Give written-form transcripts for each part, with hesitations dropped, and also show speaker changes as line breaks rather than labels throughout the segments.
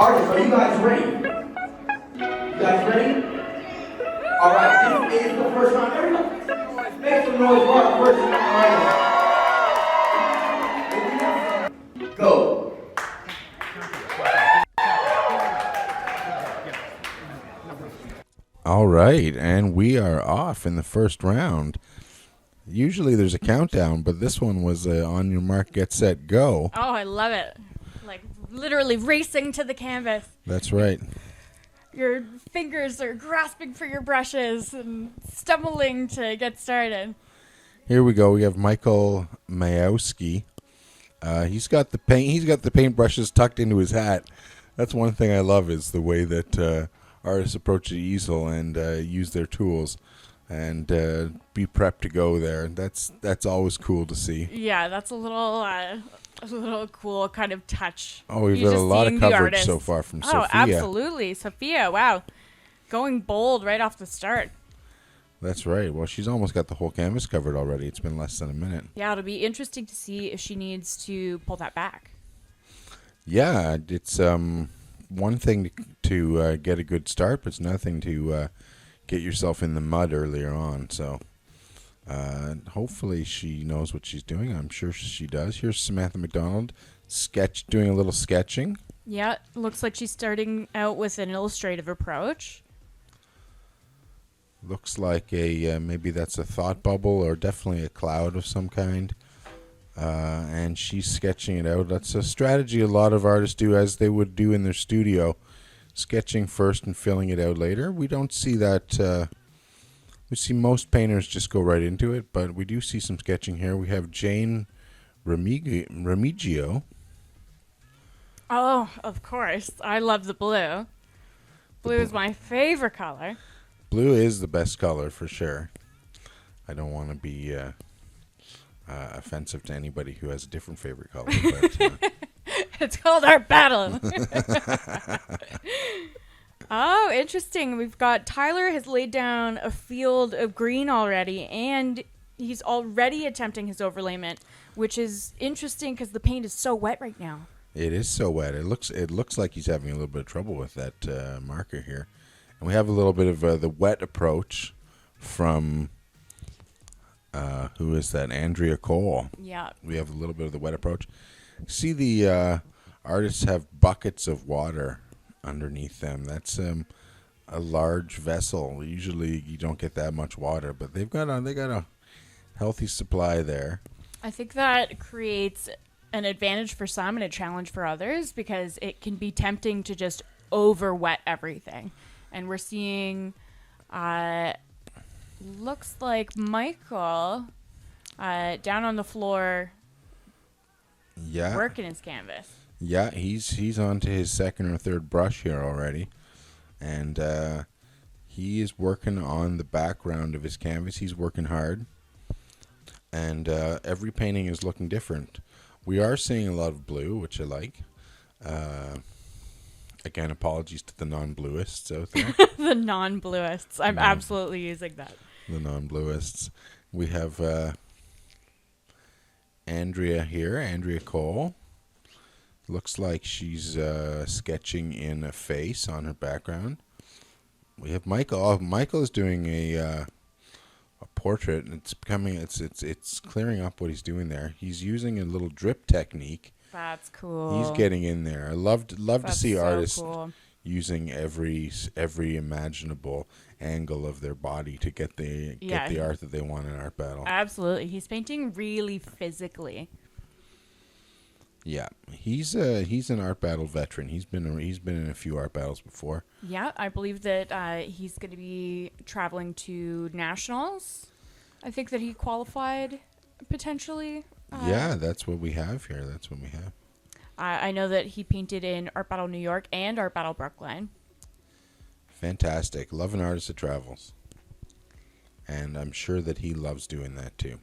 Artists, are you guys ready? You guys ready? All right, this is the first round. Everybody, make some noise for our first round. Go.
All right, and we are off in the first round. Usually there's a countdown, but this one was on your mark, get set, go.
Oh, I love it. Like literally racing to the canvas.
That's right.
Your fingers are grasping for your brushes and stumbling to get started.
Here we go. We have Michael Majewski. He's got the paintbrushes tucked into his hat. That's one thing I love is the way that artists approach the easel and use their tools and be prepped to go there. That's always cool to see.
Yeah, that's a little cool kind of touch.
Oh, we've got a lot of coverage so far from Sophia.
Oh, absolutely. Sophia, wow. Going bold right off the start.
That's right. Well, she's almost got the whole canvas covered already. It's been less than a minute.
Yeah, it'll be interesting to see if she needs to pull that back.
Yeah, it's one thing to get a good start, but it's another thing to get yourself in the mud earlier on. So hopefully she knows what she's doing. I'm sure she does. Here's Samantha McDonald doing a little sketching.
Yeah, looks like she's starting out with an illustrative approach.
Looks like maybe that's a thought bubble or definitely a cloud of some kind. And she's sketching it out. That's a strategy a lot of artists do, as they would do in their studio, sketching first and filling it out later. We don't see that. We see most painters just go right into it, but we do see some sketching here. We have Jane Remigio.
Oh, of course. I love the blue. Blue is my favorite color.
Blue is the best color for sure. I don't want to be offensive to anybody who has a different favorite color. But,
it's called Art Battle. Oh, interesting. We've got Tyler has laid down a field of green already, and he's already attempting his overlayment, which is interesting because the paint is so wet right now.
It is so wet. It looks like he's having a little bit of trouble with that marker here. And we have a little bit of the wet approach from, who is that? Andrea Cole.
Yeah.
We have a little bit of the wet approach. See the artists have buckets of water underneath them. That's a large vessel. Usually you don't get that much water, but they got a healthy supply there.
I think that creates an advantage for some and a challenge for others because it can be tempting to just over wet everything. And we're seeing, looks like Michael down on the floor working his canvas.
Yeah, he's on to his second or third brush here already. And he is working on the background of his canvas. He's working hard. And every painting is looking different. We are seeing a lot of blue, which I like. Again, apologies to the non-bluists out there.
The non-bluists. I'm absolutely using that.
The non-bluists. We have Andrea here, Andrea Cole. Looks like she's sketching in a face on her background. We have Michael. Oh, Michael is doing a portrait, and it's clearing up what he's doing there. He's using a little drip technique.
That's cool.
He's getting in there. I love to see artists
cool.
using every imaginable angle of their body to get the art that they want in Art Battle.
Absolutely. He's painting really physically.
Yeah, he's an Art Battle veteran. He's been in a few Art Battles before.
Yeah, I believe that he's going to be traveling to Nationals I think that he qualified potentially.
Yeah, that's what we have here. That's what we have.
I know that he painted in Art Battle New York and Art Battle Brooklyn.
Fantastic. Love an artist that travels. And I'm sure that he loves doing that too.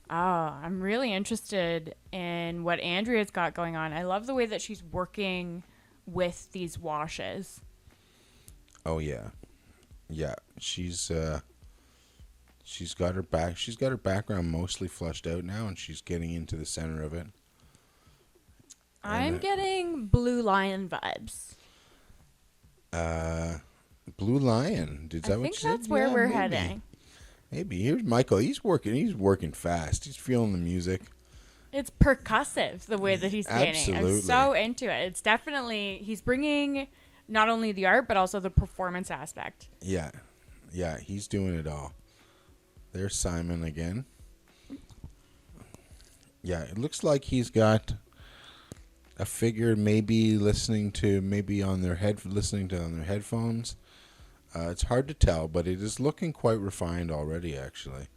Oh, I'm really interested in what Andrea's got going on. I love the way that she's working with these washes.
Oh yeah. Yeah, she's got her background mostly flushed out now, and she's getting into the center of it.
I'm getting Blue Lion vibes.
Blue Lion. Is that
I
what
think
you said?
that's where
Yeah,
we're
maybe.
heading.
Maybe. Here's Michael. He's working fast. He's feeling the music.
It's percussive the way that he's painting.
Absolutely.
I'm so into it. It's definitely, he's bringing not only the art but also the performance aspect.
Yeah. Yeah, he's doing it all. There's Simon again. Yeah, it looks like he's got a figure maybe listening to on their headphones. It's hard to tell, but it is looking quite refined already, actually.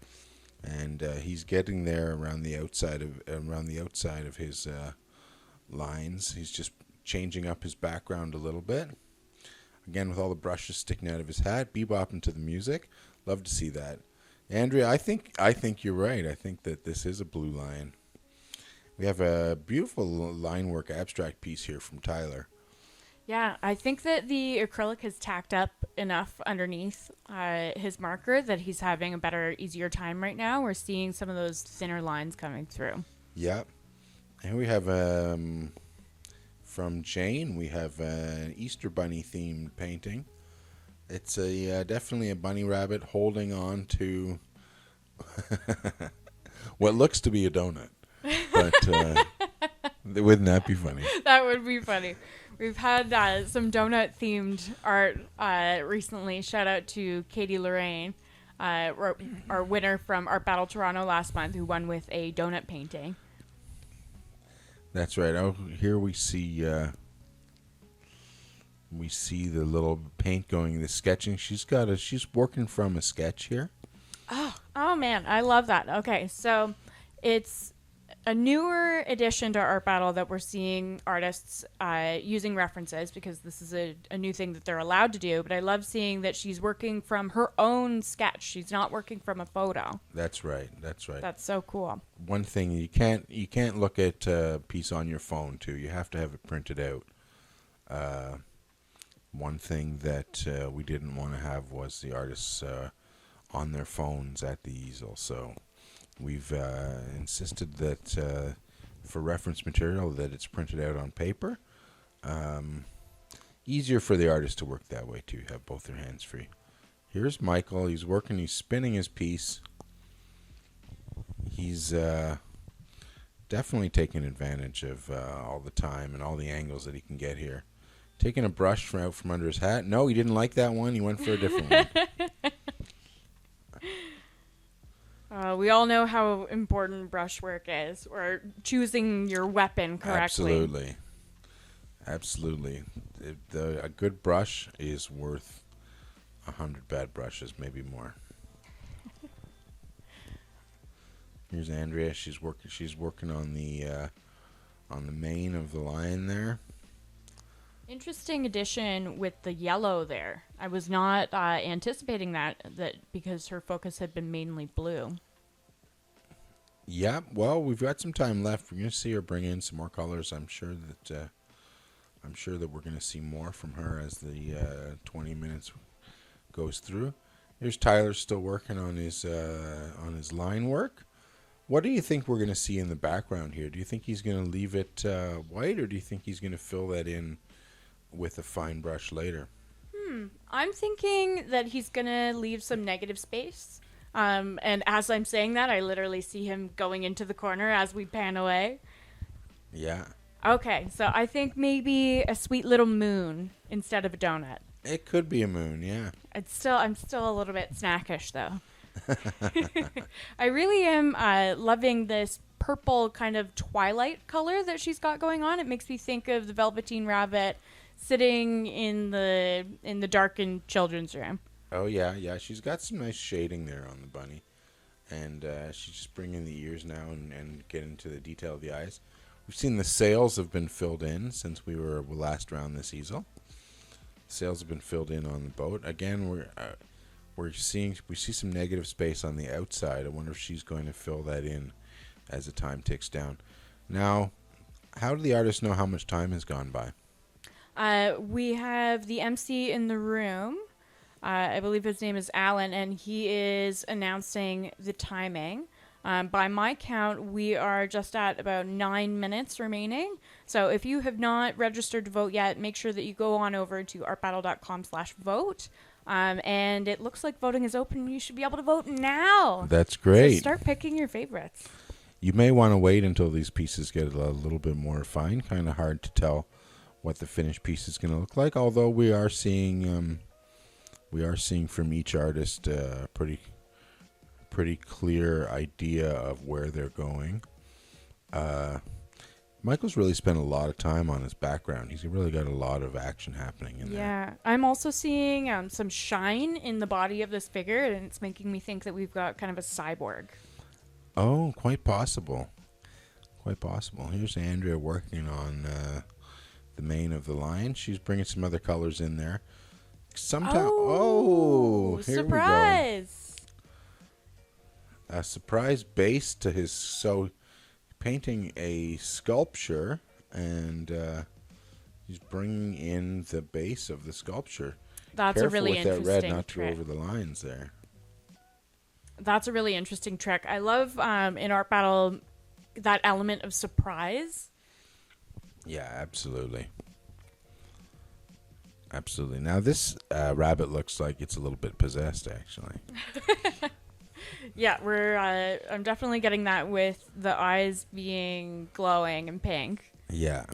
And he's getting there around the outside of his lines. He's just changing up his background a little bit. Again, with all the brushes sticking out of his hat, bebopping to the music. Love to see that. Andrea, I think you're right. I think that this is a Blue Lion. We have a beautiful line work abstract piece here from Tyler.
Yeah, I think that the acrylic has tacked up enough underneath his marker that he's having a better, easier time right now. We're seeing some of those thinner lines coming through.
Yep. And we have from Jane, we have an Easter Bunny themed painting. It's definitely a bunny rabbit holding on to what looks to be a donut. But wouldn't that be funny?
That would be funny. We've had some donut-themed art recently. Shout out to Katie Lorraine, our winner from Art Battle Toronto last month, who won with a donut painting.
That's right. Oh, here we see the little paint going, the sketching. She's working from a sketch here.
Oh man, I love that. Okay, so it's a newer addition to Art Battle that we're seeing artists using references, because this is a new thing that they're allowed to do. But I love seeing that she's working from her own sketch. She's not working from a photo.
That's right.
That's so cool.
One thing, you can't look at a piece on your phone too. You have to have it printed out. One thing that we didn't want to have was the artists on their phones at the easel. So we've insisted that for reference material that it's printed out on paper. Easier for the artist to work that way too, have both their hands free. Here's Michael. He's spinning his piece. He's definitely taking advantage of all the time and all the angles that he can get here. Taking a brush out from under his hat. No, he didn't like that one. He went for a different one.
We all know how important brushwork is, or choosing your weapon correctly.
Absolutely. A good brush is worth 100 bad brushes, maybe more. Here's Andrea. She's working on the mane of the lion there.
Interesting addition with the yellow there. I was not anticipating that because her focus had been mainly blue.
Yeah, well, we've got some time left. We're going to see her bring in some more colors. I'm sure that we're going to see more from her as the 20 minutes goes through. Here's Tyler still working on his line work. What do you think we're going to see in the background here? Do you think he's going to leave it white, or do you think he's going to fill that in with a fine brush later?
I'm thinking that he's going to leave some negative space. And as I'm saying that, I literally see him going into the corner as we pan away.
Yeah.
Okay, so I think maybe a sweet little moon instead of a donut.
It could be a moon, yeah.
I'm still a little bit snackish, though. I really am loving this purple kind of twilight color that she's got going on. It makes me think of the Velveteen Rabbit sitting in the darkened children's room.
Oh yeah, yeah. She's got some nice shading there on the bunny, and she's just bringing the ears now and getting into the detail of the eyes. We've seen the sails have been filled in since we were last around this easel. Sails have been filled in on the boat. Again, we see some negative space on the outside. I wonder if she's going to fill that in as the time ticks down. Now, how do the artists know how much time has gone by?
We have the MC in the room. I believe his name is Alan, and he is announcing the timing. By my count, we are just at about 9 minutes remaining. So if you have not registered to vote yet, make sure that you go on over to artbattle.com/vote. And it looks like voting is open. You should be able to vote now.
That's great.
So start picking your favorites.
You may want to wait until these pieces get a little bit more refined. Kind of hard to tell what the finished piece is going to look like. Although we are seeing from each artist pretty clear idea of where they're going. Michael's really spent a lot of time on his background. He's really got a lot of action happening in there.
Yeah, I'm also seeing some shine in the body of this figure, and it's making me think that we've got kind of a cyborg.
Oh, quite possible. Quite possible. Here's Andrea working on the mane of the lion. She's bringing some other colors in there. Here
surprise!
We go. A surprise base to his... So, painting a sculpture, and he's bringing in the base of the sculpture.
That's
Careful
a really
with
interesting
that red, not to
trick.
go over the lines there.
That's a really interesting trick. I love in Art Battle that element of surprise.
Yeah, absolutely. Absolutely. Now this rabbit looks like it's a little bit possessed, actually.
Yeah, I'm definitely getting that with the eyes being glowing and pink.
Yeah,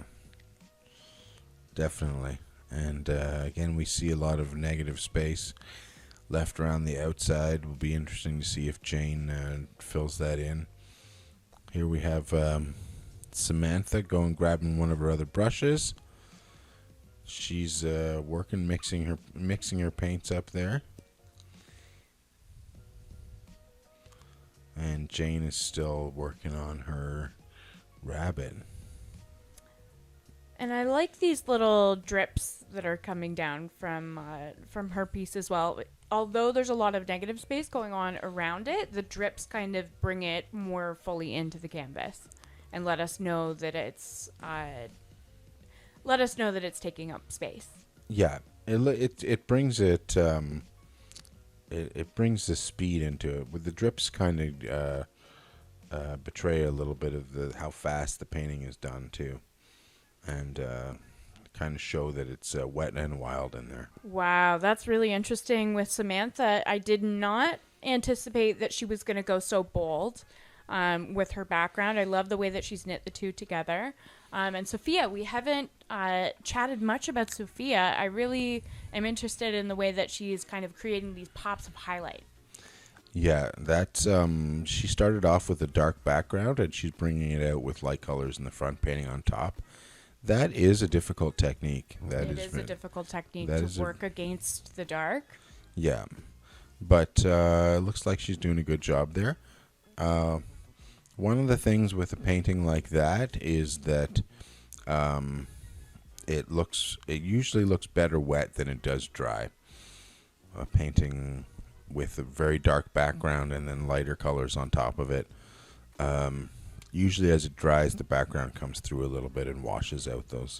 definitely. And again, we see a lot of negative space left around the outside. Will be interesting to see if Jane fills that in. Here we have Samantha going grabbing one of her other brushes. She's working, mixing her paints up there. And Jane is still working on her rabbit.
And I like these little drips that are coming down from her piece as well. Although there's a lot of negative space going on around it, the drips kind of bring it more fully into the canvas and let us know that it's taking up space.
Yeah, it brings it. It brings the speed into it. With the drips, kind of betray a little bit of how fast the painting is done too, and kind of show that it's wet and wild in there.
Wow, that's really interesting with Samantha. I did not anticipate that she was going to go so bold with her background. I love the way that she's knit the two together. And Sophia, we haven't chatted much about Sophia. I really am interested in the way that she's kind of creating these pops of highlight.
Yeah, that's she started off with a dark background, and she's bringing it out with light colors in the front, painting on top. That is a difficult technique.
It is a difficult technique to work against the dark.
Yeah, but it looks like she's doing a good job there. One of the things with a painting like that is that it usually looks better wet than it does dry. A painting with a very dark background and then lighter colors on top of it. Usually, as it dries, the background comes through a little bit and washes out those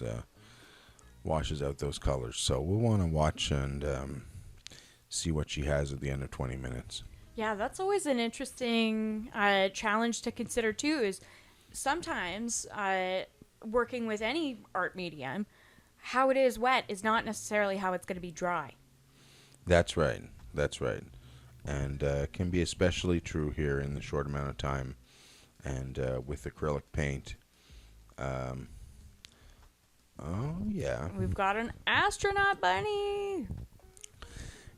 colors. So we'll want to watch and see what she has at the end of 20 minutes.
Yeah, that's always an interesting challenge to consider too. Is sometimes working with any art medium, how it is wet is not necessarily how it's going to be dry.
That's right. That's right. And can be especially true here in the short amount of time and with acrylic paint. Oh, yeah.
We've got an astronaut bunny.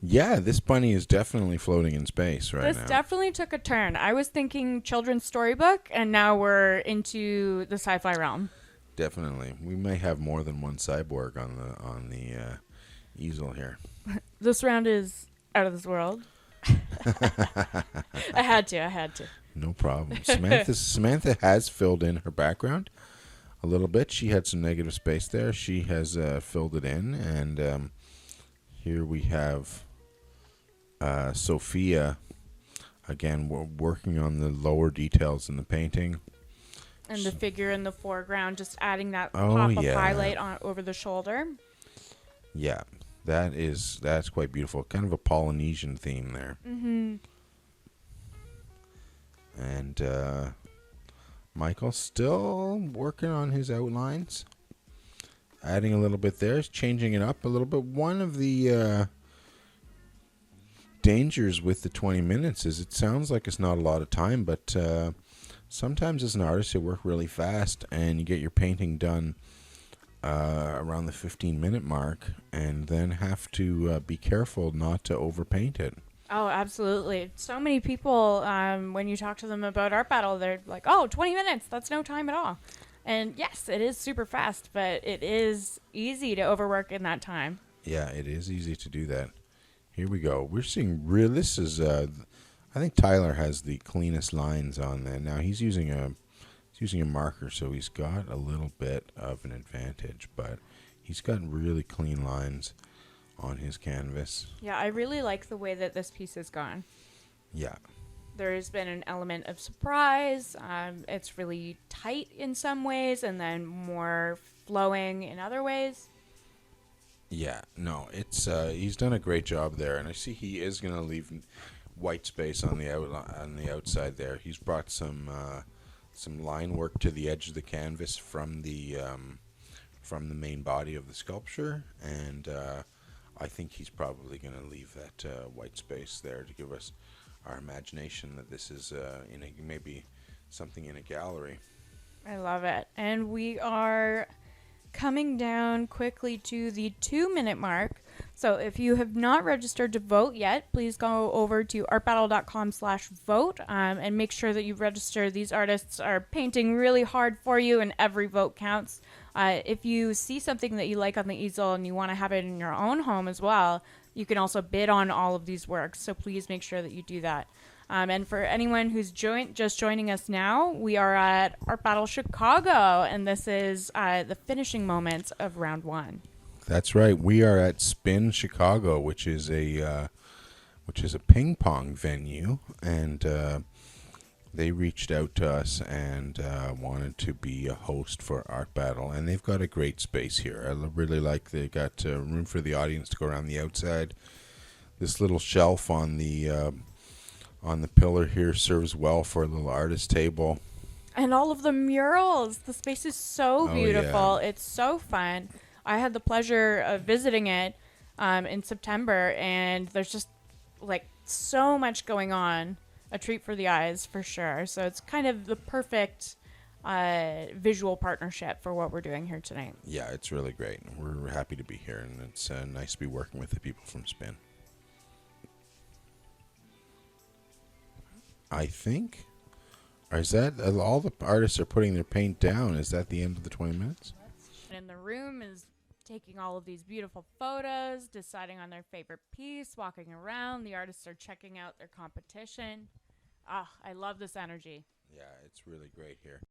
Yeah, this bunny is definitely floating in space right now.
This definitely took a turn. I was thinking children's storybook, and now we're into the sci-fi realm.
Definitely. We may have more than one cyborg on the easel here.
This round is out of this world. I had to.
No problem. Samantha has filled in her background a little bit. She had some negative space there. She has filled it in, and here we have Sophia. Again, we're working on the lower details in the painting.
And the figure in the foreground, just adding that
Oh,
pop of
yeah.
highlight on over the shoulder.
Yeah, that's quite beautiful. Kind of a Polynesian theme there.
Mm-hmm.
And Michael's still working on his outlines, adding a little bit there, changing it up a little bit. One of the dangers with the 20 minutes is it sounds like it's not a lot of time, but sometimes as an artist you work really fast and you get your painting done around the 15-minute mark and then have to be careful not to overpaint it.
Oh, absolutely. So many people, when you talk to them about Art Battle, they're like, oh, 20 minutes, that's no time at all. And yes, it is super fast, but it is easy to overwork in that time.
Yeah, it is easy to do that. Here we go. We're seeing this is I think Tyler has the cleanest lines on there. Now he's using a marker, so he's got a little bit of an advantage, but he's got really clean lines on his canvas.
Yeah, I really like the way that this piece has gone.
Yeah.
There's been an element of surprise. It's really tight in some ways and then more flowing in other ways.
Yeah, no, it's he's done a great job there, and I see he is going to leave white space on the outside there. He's brought some line work to the edge of the canvas from the main body of the sculpture, and I think he's probably going to leave that white space there to give us our imagination that this is maybe something in a gallery.
I love it. And we are coming down quickly to the 2-minute mark. So if you have not registered to vote yet, please go over to artbattle.com/vote and make sure that you register. These artists are painting really hard for you, and every vote counts. If you see something that you like on the easel and you want to have it in your own home as well, you can also bid on all of these works. So please make sure that you do that. And for anyone who's just joining us now, we are at Art Battle Chicago, and this is the finishing moments of round 1.
That's right. We are at Spin Chicago, which is a ping pong venue, and they reached out to us and wanted to be a host for Art Battle, and they've got a great space here. I really like they got room for the audience to go around the outside. This little shelf on the pillar here serves well for a little artist table.
And all of the murals. The space is so beautiful.
Yeah.
It's so fun. I had the pleasure of visiting it in September, and there's just like so much going on. A treat for the eyes, for sure. So it's kind of the perfect visual partnership for what we're doing here tonight.
Yeah, it's really great. We're happy to be here, and it's nice to be working with the people from Spin. I think, or is that all the artists are putting their paint down? Is that the end of the 20 minutes?
And the room is taking all of these beautiful photos, deciding on their favorite piece, walking around. The artists are checking out their competition. I love this energy.
Yeah, it's really great here.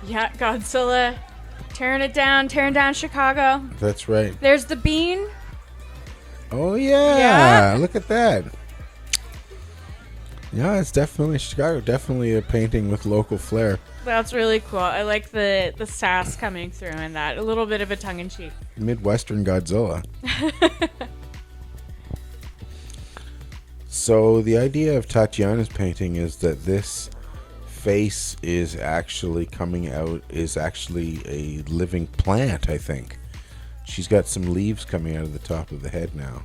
Yeah, Godzilla tearing down Chicago.
That's right.
There's the bean.
Oh, yeah. Look at that. Yeah, it's definitely Chicago. Definitely a painting with local flair.
That's really cool. I like the sass coming through in that. A little bit of a tongue-in-cheek.
Midwestern Godzilla. So the idea of Tatiana's painting is that this face is actually coming out, is actually a living plant, I think. She's got some leaves coming out of the top of the head now.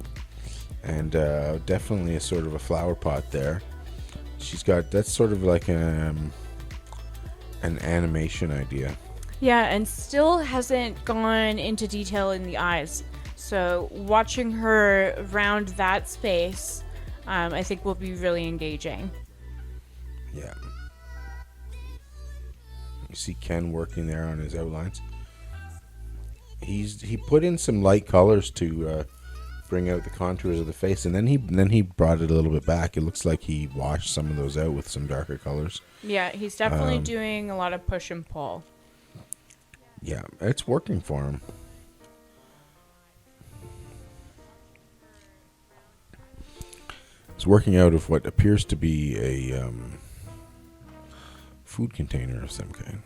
And definitely a sort of a flower pot there. She's got, that's sort of like an animation idea.
Yeah, and still hasn't gone into detail in the eyes. So watching her round that space, I think will be really engaging.
Yeah. You see Ken working there on his outlines. He put in some light colors to bring out the contours of the face, and then he brought it a little bit back. It looks like he washed some of those out with some darker colors.
Yeah, he's definitely doing a lot of push and pull.
Yeah, it's working for him. It's working out of what appears to be a food container of some kind.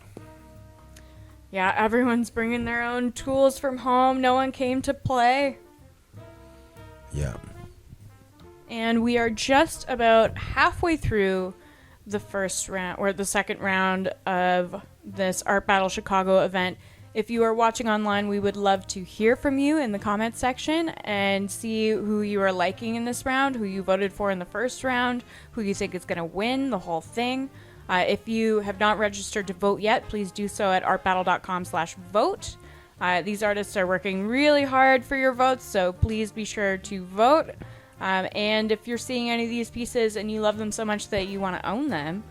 Yeah, everyone's bringing their own tools from home. No one came to play.
Yeah.
And we are just about halfway through the first round, or the second round of this Art Battle Chicago event. If you are watching online, we would love to hear from you in the comments section and see who you are liking in this round, who you voted for in the first round, who you think is going to win the whole thing. If you have not registered to vote yet, please do so at artbattle.com/vote. These artists are working really hard for your votes, so please be sure to vote. And if you're seeing any of these pieces and you love them so much that you want to own them,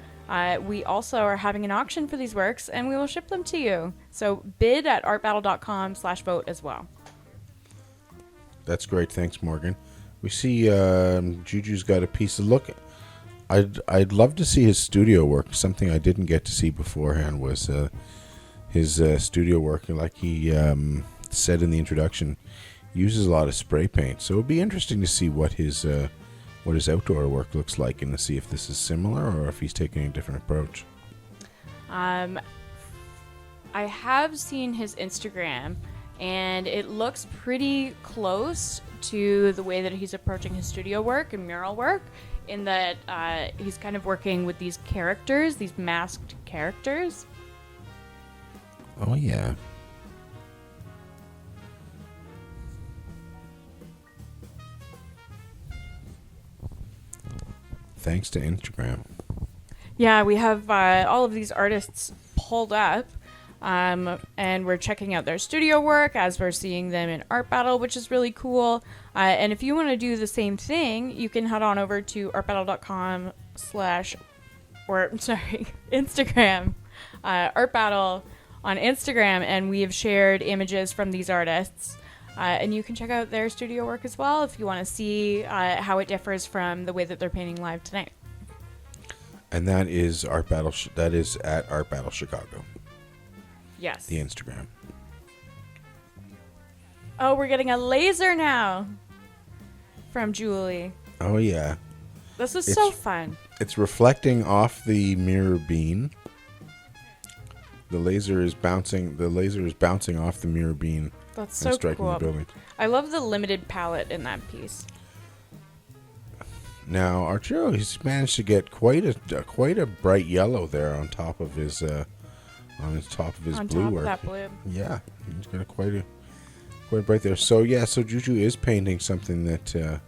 we also are having an auction for these works, and we will ship them to you. So bid at artbattle.com/vote as well.
That's great. Thanks, Morgan. We see Juju's got a piece of look. I'd love to see his studio work. Something I didn't get to see beforehand was his studio work. Like he said in the introduction, uses a lot of spray paint. So it'd be interesting to see what his outdoor work looks like, and to see if this is similar or if he's taking a different approach.
I have seen his Instagram, and it looks pretty close to the way that he's approaching his studio work and mural work, in that he's kind of working with these characters, these masked characters.
Oh, yeah. Thanks to Instagram.
Yeah, we have all of these artists pulled up, and we're checking out their studio work as we're seeing them in Art Battle, which is really cool. And if you want to do the same thing, you can head on over to artbattle.com/ Instagram, Art Battle on Instagram, and we have shared images from these artists. And you can check out their studio work as well if you want to see how it differs from the way that they're painting live tonight.
And that is Art Battle. That is at Art Battle Chicago.
Yes.
The Instagram.
Oh, we're getting a laser now from Julie.
Oh, yeah.
This is so fun.
It's reflecting off the mirror beam. The laser is bouncing off the mirror beam.
That's so
and striking
cool.
the building.
I love the limited palette in that piece.
Now, Arturo, he's managed to get quite a bright yellow there on top of his blue work.
Of that blue.
Yeah, he's got quite bright there. So yeah, so Juju is painting something that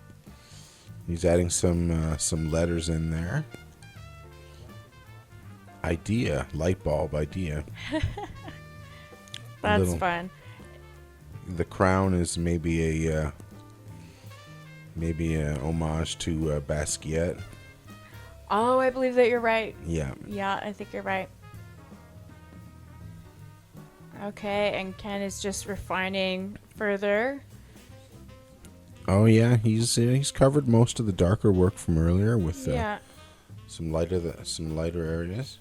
he's adding some letters in there. Light bulb idea.
That's fun.
The crown is maybe a homage to Basquiat.
Oh, I believe that you're right.
Yeah.
Yeah, I think you're right. Okay, and Ken is just refining further.
Oh yeah, he's covered most of the darker work from earlier with
Yeah.
some lighter areas.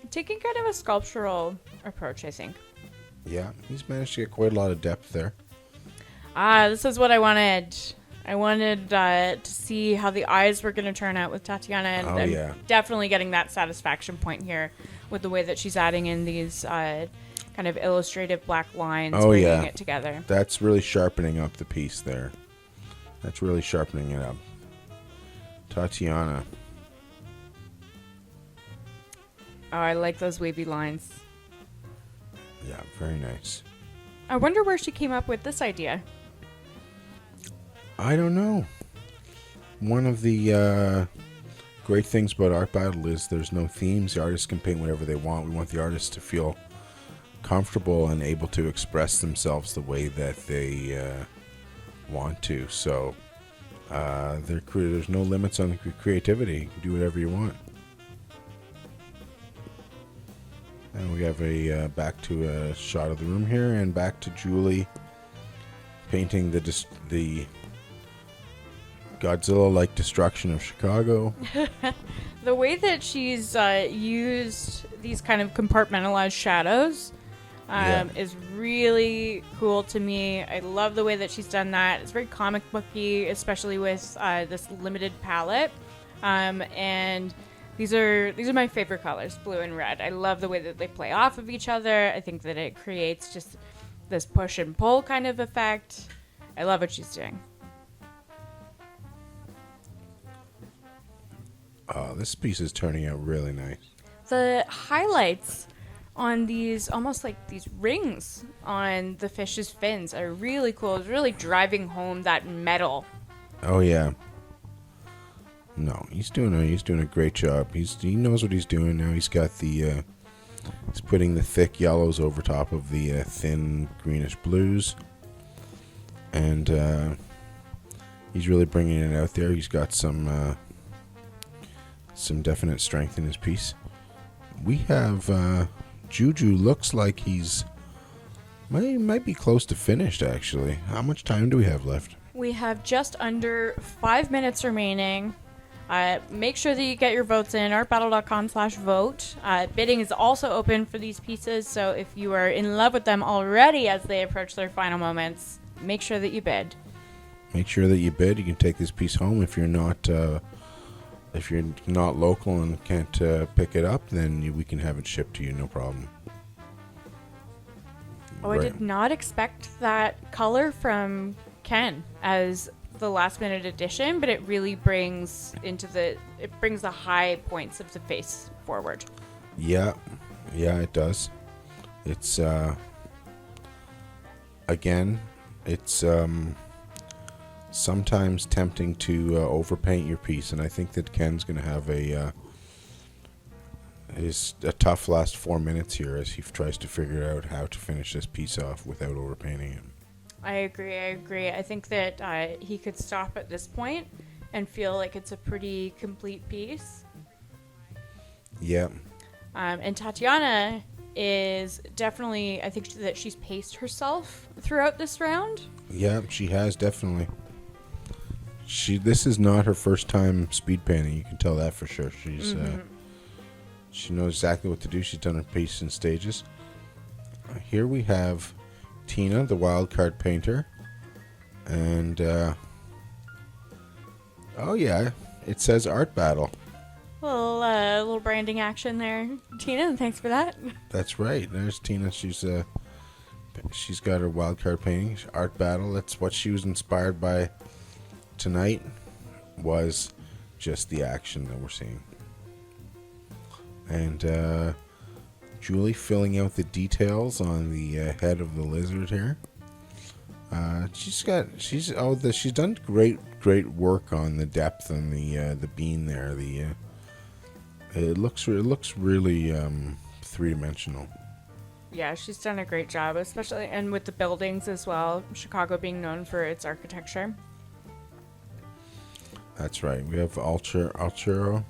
Taking kind of a sculptural approach, I think.
Yeah, he's managed to get quite a lot of depth there.
This is what I wanted. I wanted to see how the eyes were going to turn out with Tatiana, and I'm definitely getting that satisfaction point here with the way that she's adding in these kind of illustrative black lines, bringing it together.
That's really sharpening up the piece there. That's really sharpening it up. Tatiana.
Oh, I like those wavy lines.
Yeah, very nice.
I wonder where she came up with this idea.
I don't know. One of the great things about Art Battle is there's no themes. The artists can paint whatever they want. We want the artists to feel comfortable and able to express themselves the way that they want to. So there's no limits on creativity. You can do whatever you want. And we have a back to a shot of the room here, and back to Julie painting the Godzilla-like destruction of Chicago.
The way that she's used these kind of compartmentalized shadows is really cool to me. I love the way that she's done that. It's very comic booky, especially with this limited palette. And these are my favorite colors, blue and red. I love the way that they play off of each other. I think that it creates just this push and pull kind of effect. I love what she's doing.
Oh, this piece is turning out really nice.
The highlights on these, almost like these rings on the fish's fins, are really cool. It's really driving home that metal.
Oh yeah. No, he's doing a great job. He knows what he's doing now. He's got the he's putting the thick yellows over top of the thin greenish blues, and he's really bringing it out there. He's got some definite strength in his piece. We have Juju looks like he's might be close to finished, actually. How much time do we have left?
We have just under 5 minutes remaining. Make sure that you get your votes in, artbattle.com/vote. Bidding is also open for these pieces, so if you are in love with them already as they approach their final moments, make sure that you bid.
Make sure that you bid. You can take this piece home. If you're not local and can't pick it up, then we can have it shipped to you, no problem.
Oh, right. I did not expect that color from Ken as the last minute addition, but it really brings the high points of the face forward. Yeah,
it does. It's again, it's sometimes tempting to overpaint your piece, and I think that Ken's going to have a tough last 4 minutes here as he tries to figure out how to finish this piece off without overpainting it.
I agree. I think that he could stop at this point and feel like it's a pretty complete piece.
Yeah.
And Tatiana is definitely, I think that she's paced herself throughout this round.
Yeah, she has, definitely. This is not her first time speed painting. You can tell that for sure. She knows exactly what to do. She's done her piece in stages. Here we have Tina, the wild card painter, and oh yeah, it says Art Battle.
Little branding action there, Tina. Thanks for that.
That's right. There's Tina. She's got her wild card painting, Art Battle. That's what she was inspired by. Tonight was just the action that we're seeing. And Julie filling out the details on the head of the lizard here. She's done great work on the depth and the bean there. It looks really three-dimensional.
Yeah, she's done a great job, especially and with the buildings as well. Chicago being known for its architecture.
That's right. We have Alturo.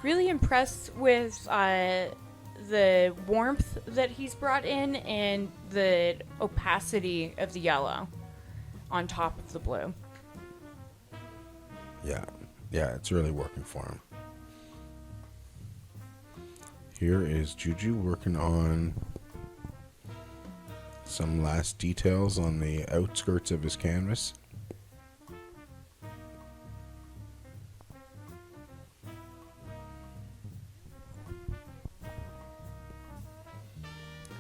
Really impressed with the warmth that he's brought in and the opacity of the yellow on top of the blue. Yeah,
it's really working for him. Here is Juju working on some last details on the outskirts of his canvas.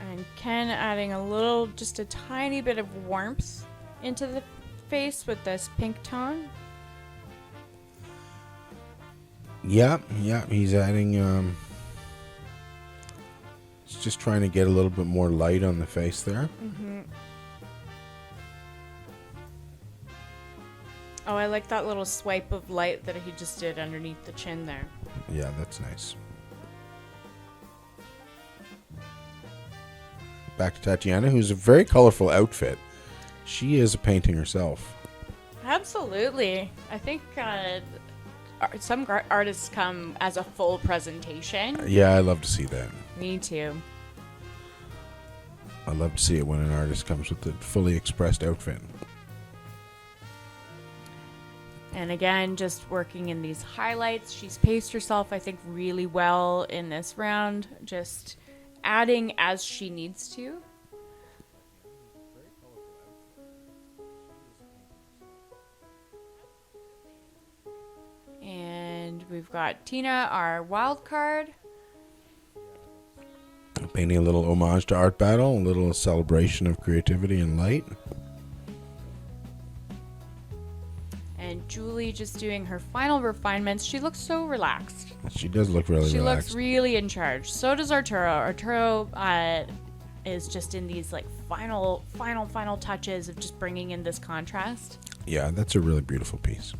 And Ken adding just a tiny bit of warmth into the face with this pink tone.
Yeah, he's adding, he's just trying to get a little bit more light on the face there.
Mm-hmm. Oh, I like that little swipe of light that he just did underneath the chin there.
Yeah, that's nice. Back to Tatiana, who's a very colorful outfit. She is a painting herself.
Absolutely. I think some artists come as a full presentation.
Yeah, I love to see that.
Me too.
I love to see it when an artist comes with a fully expressed outfit.
And again, just working in these highlights. She's paced herself, I think, really well in this round. Just adding as she needs to. And we've got Tina, our wild card.
Painting a little homage to Art Battle, a little celebration of creativity and light.
And Julie just doing her final refinements. She looks so relaxed.
She does look really
She
relaxed.
looks really in charge. So does Arturo. Arturo is just in these like final touches of just bringing in this contrast.
Yeah, that's a really beautiful piece.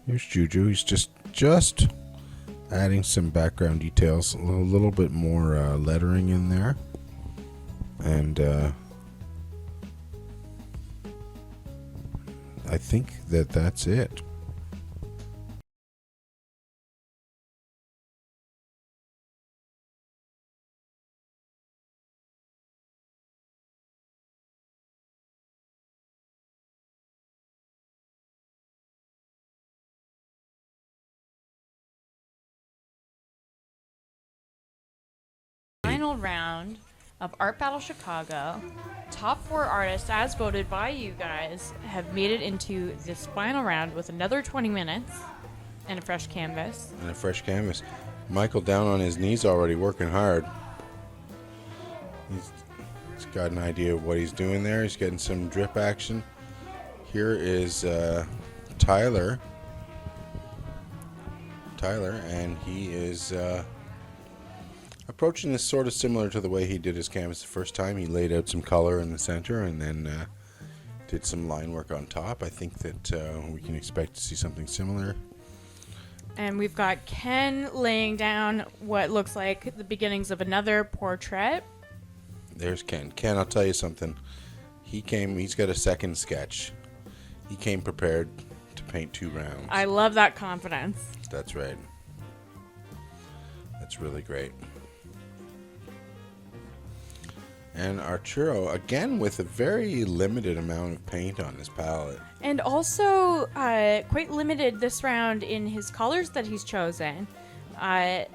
Here's Juju. He's just adding some background details, a little bit more lettering in there, and I think that's it.
Final round of Art Battle Chicago. Top 4 artists, as voted by you guys, have made it into this final round with another 20 minutes and a fresh canvas.
And a fresh canvas. Michael down on his knees already, working hard. He's got an idea of what he's doing there. He's getting some drip action. Here is Tyler, and he is approaching this sort of similar to the way he did his canvas the first time. He laid out some color in the center and then did some line work on top. I think that we can expect to see something similar.
And we've got Ken laying down what looks like the beginnings of another portrait.
There's Ken. Ken, I'll tell you something. He's got a second sketch. He came prepared to paint 2 rounds.
I love that confidence.
That's right. That's really great. And Arturo, again, with a very limited amount of paint on his palette.
And also quite limited this round in his colors that he's chosen. I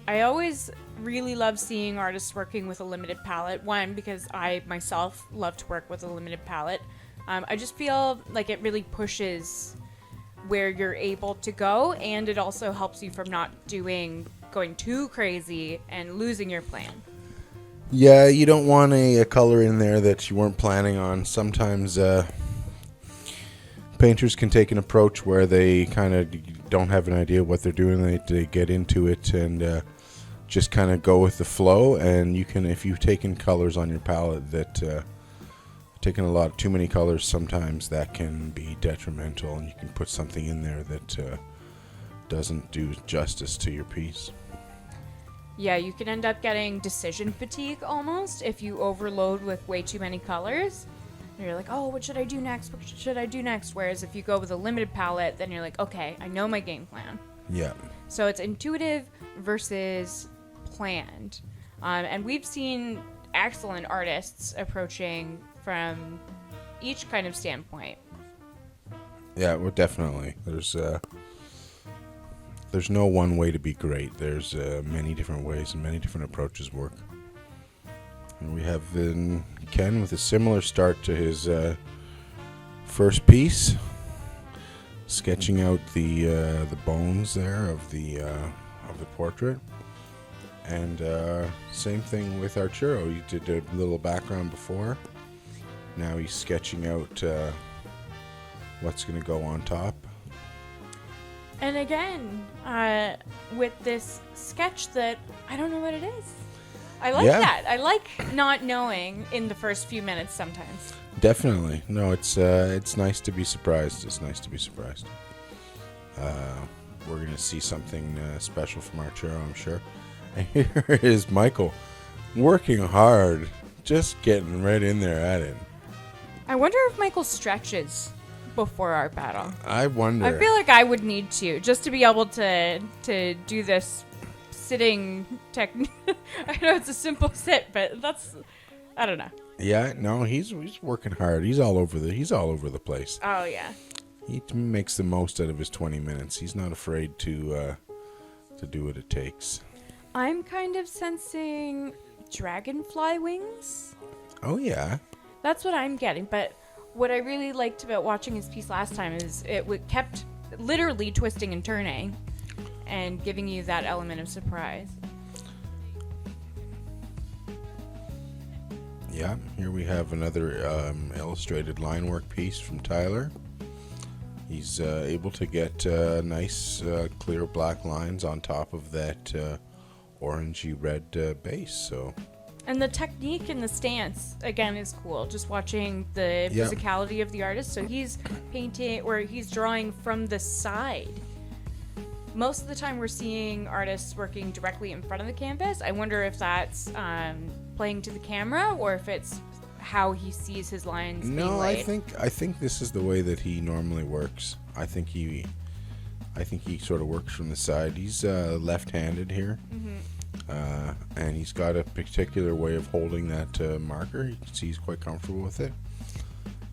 always really love seeing artists working with a limited palette. One, because I myself love to work with a limited palette. I just feel like it really pushes where you're able to go, and it also helps you from not going too crazy and losing your plan.
Yeah, you don't want a color in there that you weren't planning on. Sometimes painters can take an approach where they kind of don't have an idea what they're doing. They get into it and just kind of go with the flow. And you can, if you've taken colors on your palette that taken a lot too many colors, sometimes that can be detrimental, and you can put something in there that doesn't do justice to your piece.
Yeah, you can end up getting decision fatigue almost if you overload with way too many colors. And you're like, oh, what should I do next? What should I do next? Whereas if you go with a limited palette, then you're like, okay, I know my game plan.
Yeah.
So it's intuitive versus planned. And we've seen excellent artists approaching from each kind of standpoint.
Yeah, well, definitely. There's there's no one way to be great. There's many different ways and many different approaches work. And we have Ken with a similar start to his first piece, sketching out the bones there of the portrait. And same thing with Arturo. He did a little background before. Now he's sketching out what's going to go on top.
And again, with this sketch that I don't know what it is. I like that. I like not knowing in the first few minutes sometimes.
Definitely. No, it's nice to be surprised. It's nice to be surprised. We're going to see something special from Arturo, I'm sure. And here is Michael working hard, just getting right in there at it.
I wonder if Michael stretches before our battle.
I wonder.
I feel like I would need to, just to be able to do this sitting technique. I know it's a simple sit, but I don't know.
Yeah, no, he's working hard. He's all over the place.
Oh yeah.
He makes the most out of his 20 minutes. He's not afraid to do what it takes.
I'm kind of sensing dragonfly wings.
Oh yeah.
That's what I'm getting, but what I really liked about watching his piece last time is it kept literally twisting and turning and giving you that element of surprise.
Yeah, here we have another illustrated line work piece from Tyler. He's able to get nice clear black lines on top of that orangey red base. So.
And the technique and the stance, again, is cool. Just watching the physicality of the artist. So he's painting, or he's drawing from the side. Most of the time we're seeing artists working directly in front of the canvas. I wonder if that's playing to the camera, or if it's how he sees his lines being laid.
I think this is the way that he normally works. I think he sort of works from the side. He's left-handed here. Mm-hmm. And he's got a particular way of holding that marker. You can see he's quite comfortable with it.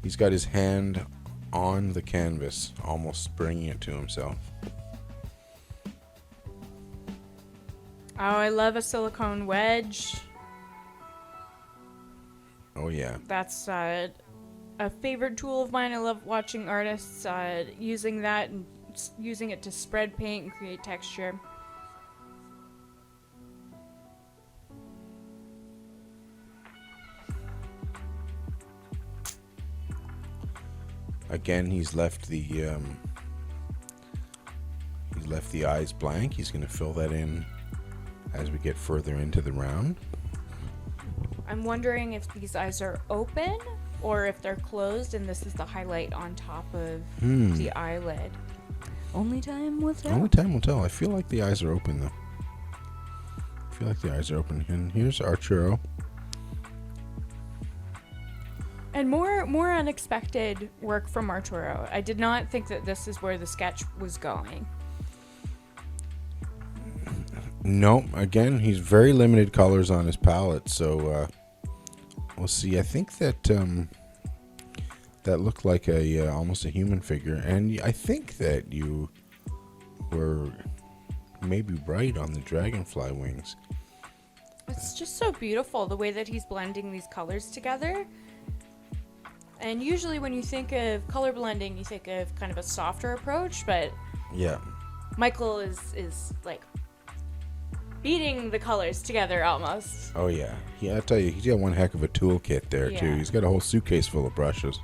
He's got his hand on the canvas, almost bringing it to himself.
Oh, I love a silicone wedge.
Oh, yeah.
That's a favorite tool of mine. I love watching artists using that and using it to spread paint and create texture.
Again, he's left the eyes blank. He's going to fill that in as we get further into the round.
I'm wondering if these eyes are open or if they're closed, and this is the highlight on top of the eyelid. Only time will tell.
Only time will tell. I feel like the eyes are open, though. And here's Arturo.
And more unexpected work from Arturo. I did not think that this is where the sketch was going.
No, again, he's very limited colors on his palette, so we'll see. I think that that looked like almost a human figure, and I think that you were maybe right on the dragonfly wings.
It's just so beautiful the way that he's blending these colors together. And usually when you think of color blending, you think of kind of a softer approach, but
yeah,
Michael is like beating the colors together almost.
Oh yeah. I tell you, he's got one heck of a toolkit there too. He's got a whole suitcase full of brushes.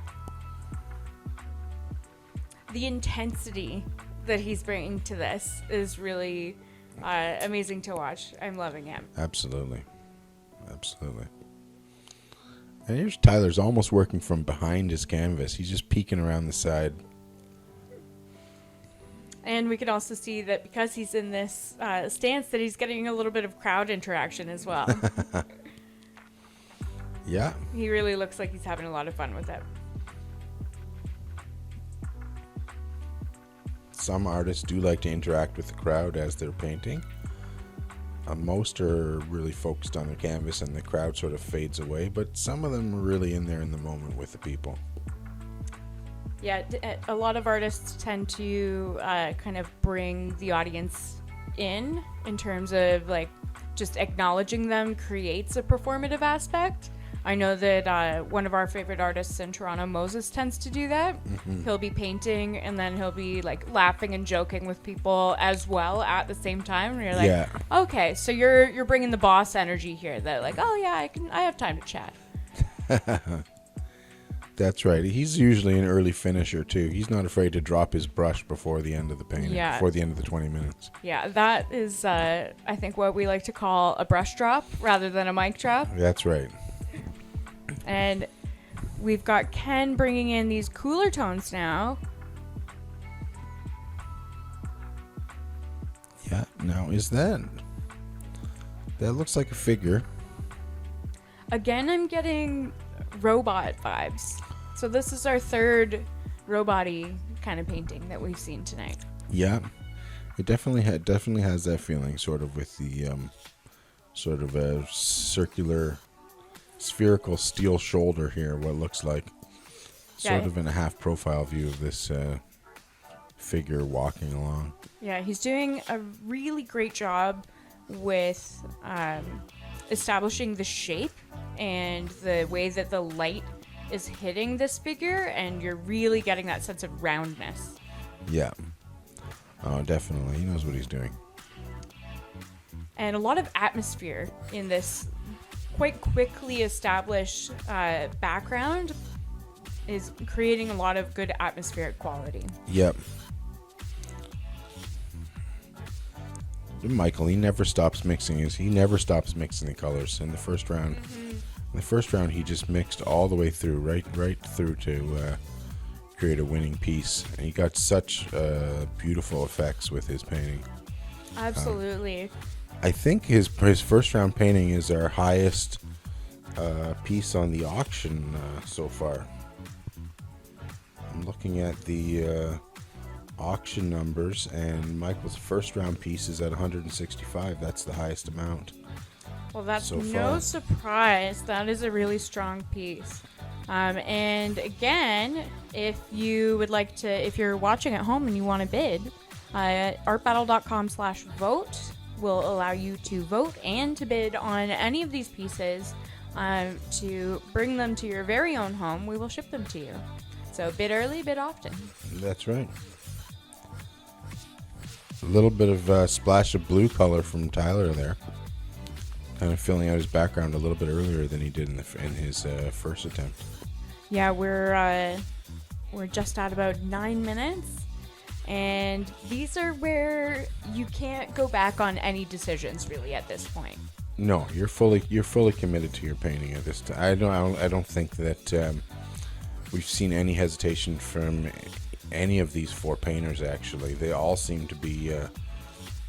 The intensity that he's bringing to this is really amazing to watch. I'm loving it.
Absolutely. And here's Tyler's almost working from behind his canvas. He's just peeking around the side.
And we can also see that because he's in this stance that he's getting a little bit of crowd interaction as well.
Yeah.
He really looks like he's having a lot of fun with it.
Some artists do like to interact with the crowd as they're painting. Most are really focused on the canvas and the crowd sort of fades away, but some of them are really in there in the moment with the people.
Yeah, a lot of artists tend to kind of bring the audience in terms of like just acknowledging them creates a performative aspect. I know that one of our favorite artists in Toronto, Moses, tends to do that.
Mm-hmm.
He'll be painting and then he'll be like laughing and joking with people as well at the same time. And you're like,
Yeah.
okay, so you're bringing the boss energy here. That like, oh yeah, I have time to chat.
That's right. He's usually an early finisher too. He's not afraid to drop his brush before the end of the painting,
Yeah.
before the end of the 20 minutes.
Yeah, that is I think what we like to call a brush drop rather than a mic drop.
That's right.
And we've got Ken bringing in these cooler tones now.
Yeah. Now, that looks like a figure.
Again, I'm getting robot vibes. So this is our third robot-y kind of painting that we've seen tonight.
Yeah. It definitely has that feeling, sort of with the sort of a circular, spherical steel shoulder here. What looks like sort of in a half profile view of this figure walking along.
Yeah, he's doing a really great job with establishing the shape and the way that the light is hitting this figure, and you're really getting that sense of roundness.
Yeah. Oh, definitely. He knows what he's doing.
And a lot of atmosphere in this quite quickly established background is creating a lot of good atmospheric quality.
Yep. Michael, he never stops mixing the colors. In the first round, he just mixed all the way through, right through to create a winning piece. And he got such beautiful effects with his painting.
Absolutely.
I think his first round painting is our highest piece on the auction so far. I'm looking at the auction numbers, and Michael's first round piece is at 165. That's the highest amount.
Well, that's
so
no
far.
surprise. That is a really strong piece. And again, if you would like to, if you're watching at home and you want to bid, artbattle.com/vote will allow you to vote and to bid on any of these pieces to bring them to your very own home. We will ship them to you. So bid early, bid often.
That's right. A little bit of a splash of blue color from Tyler there. Kind of filling out his background a little bit earlier than he did in his first attempt.
Yeah, we're just at about 9 minutes, and these are where you can't go back on any decisions really at this point.
No, you're fully committed to your painting at this time. I don't think that we've seen any hesitation from any of these four painters. Actually, they all seem to be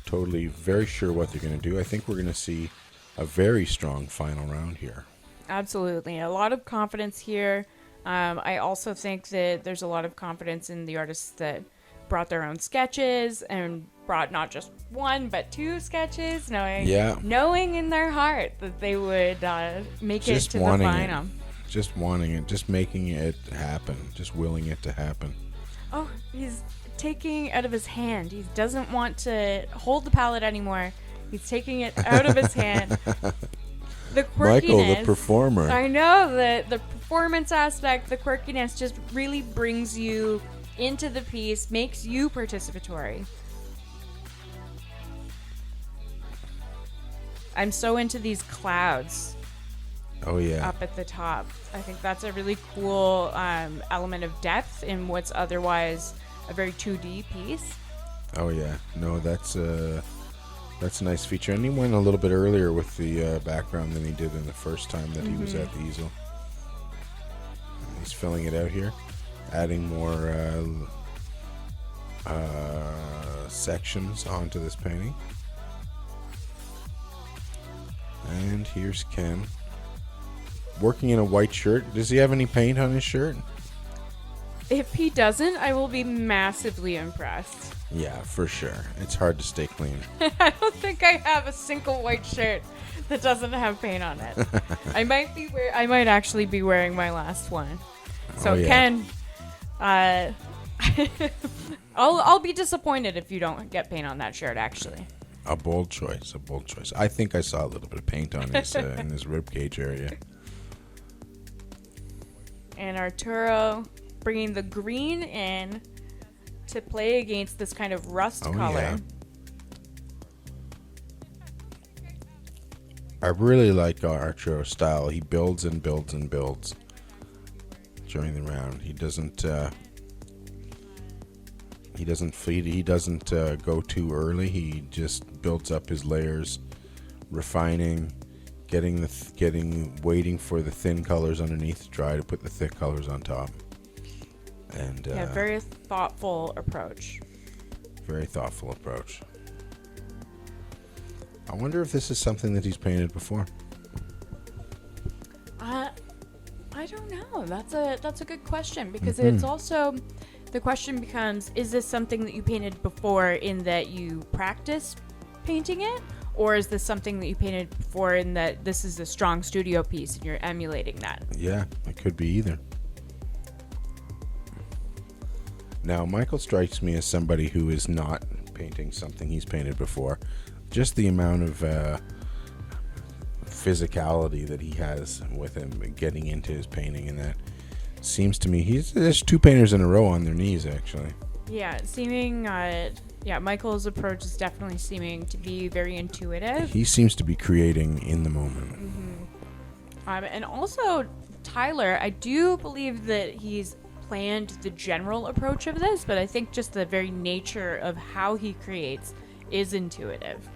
totally very sure what they're going to do. I think we're going to see a very strong final round here.
Absolutely, a lot of confidence here. I also think that there's a lot of confidence in the artists that brought their own sketches and brought not just one but two sketches, knowing in their heart that they would make it to the final.
Just wanting it, just making it happen, just willing it to happen.
Oh, he's taking out of his hand. He doesn't want to hold the palette anymore. He's taking it out of his hand. The quirkiness.
Michael, the performer.
I know, the performance aspect, the quirkiness just really brings you into the piece, makes you participatory. I'm so into these clouds.
Oh yeah.
Up at the top. I think that's a really cool element of depth in what's otherwise a very 2D piece.
Oh yeah. No, that's a nice feature. And he went a little bit earlier with the background than he did in the first time that he was at the easel. He's filling it out here, adding more sections onto this painting. And here's Ken, working in a white shirt. Does he have any paint on his shirt?
If he doesn't, I will be massively impressed.
Yeah, for sure. It's hard to stay clean.
I don't think I have a single white shirt that doesn't have paint on it. I might actually be wearing my last one. So
yeah.
Ken, I'll be disappointed if you don't get paint on that shirt, actually.
A bold choice. I think I saw a little bit of paint on his in his ribcage area.
And Arturo bringing the green in to play against this kind of rust color.
Yeah. I really like Arturo's style. He builds and builds and builds during the round. He doesn't go too early. He just builds up his layers, refining, waiting for the thin colors underneath to dry to put the thick colors on top. And
very thoughtful approach.
Very thoughtful approach. I wonder if this is something that he's painted before.
I don't know. That's a good question, because it's also, the question becomes, is this something that you painted before in that you practiced painting it, or is this something that you painted before in that this is a strong studio piece and you're emulating that?
Yeah, it could be either. Now, Michael strikes me as somebody who is not painting something he's painted before. Just the amount of physicality that he has with him getting into his painting, and that seems to me there's two painters in a row on their knees, actually.
Yeah, Michael's approach is definitely seeming to be very intuitive.
He seems to be creating in the moment.
And also, Tyler, I do believe that he's planned the general approach of this, but I think just the very nature of how he creates is intuitive.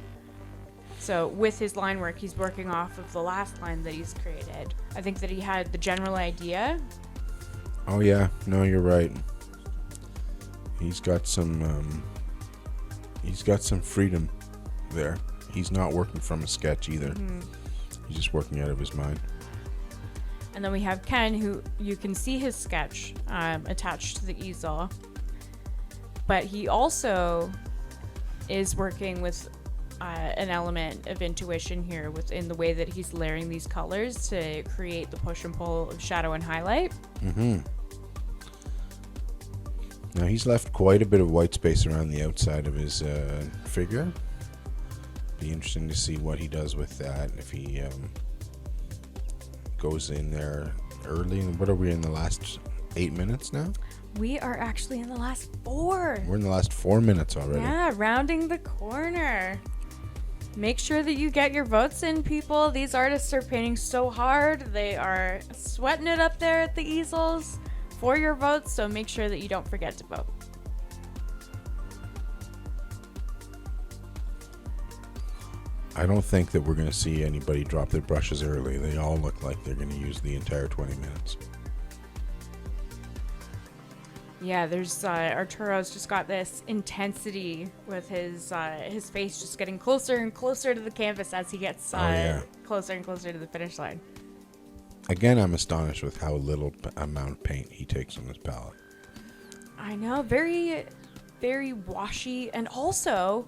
So with his line work, he's working off of the last line that he's created. I think that he had the general idea.
Oh yeah, no, you're right. He's got some freedom there. He's not working from a sketch either. He's just working out of his mind.
And then we have Ken, who you can see his sketch attached to the easel. But he also is working with an element of intuition here within the way that he's layering these colors to create the push and pull of shadow and highlight.
Now he's left quite a bit of white space around the outside of his figure. Be interesting to see what he does with that. If he goes in there early. What are we in the last 8 minutes now?
We are actually in the last 4.
We're in the last 4 minutes already.
Yeah, rounding the corner. Make sure that you get your votes in, people. These artists are painting so hard. They are sweating it up there at the easels for your votes, so make sure that you don't forget to vote.
I don't think that we're going to see anybody drop their brushes early. They all look like they're going to use the entire 20 minutes.
Yeah, there's Arturo's just got this intensity with his face just getting closer and closer to the canvas as he gets closer and closer to the finish line.
Again, I'm astonished with how little amount of paint he takes on this palette.
I know, very, very washy, and also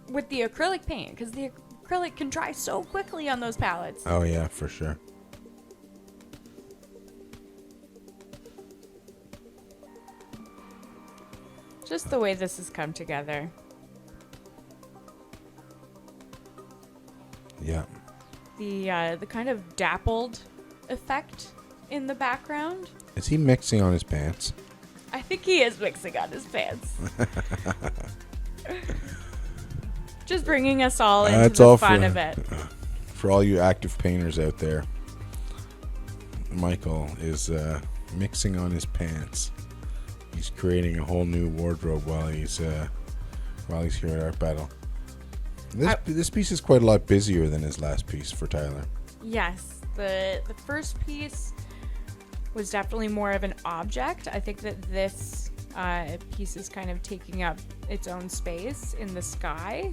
with the acrylic paint, because the acrylic can dry so quickly on those palettes.
Oh yeah, for sure.
Just the way this has come together.
Yeah.
The kind of dappled effect in the background.
Is he mixing on his pants?
I think he is mixing on his pants. Just bringing us all into the fun of it.
For all you active painters out there, Michael is mixing on his pants. He's creating a whole new wardrobe while he's here at Art Battle. This piece is quite a lot busier than his last piece for Tyler.
Yes, the first piece was definitely more of an object. I think that this piece is kind of taking up its own space in the sky.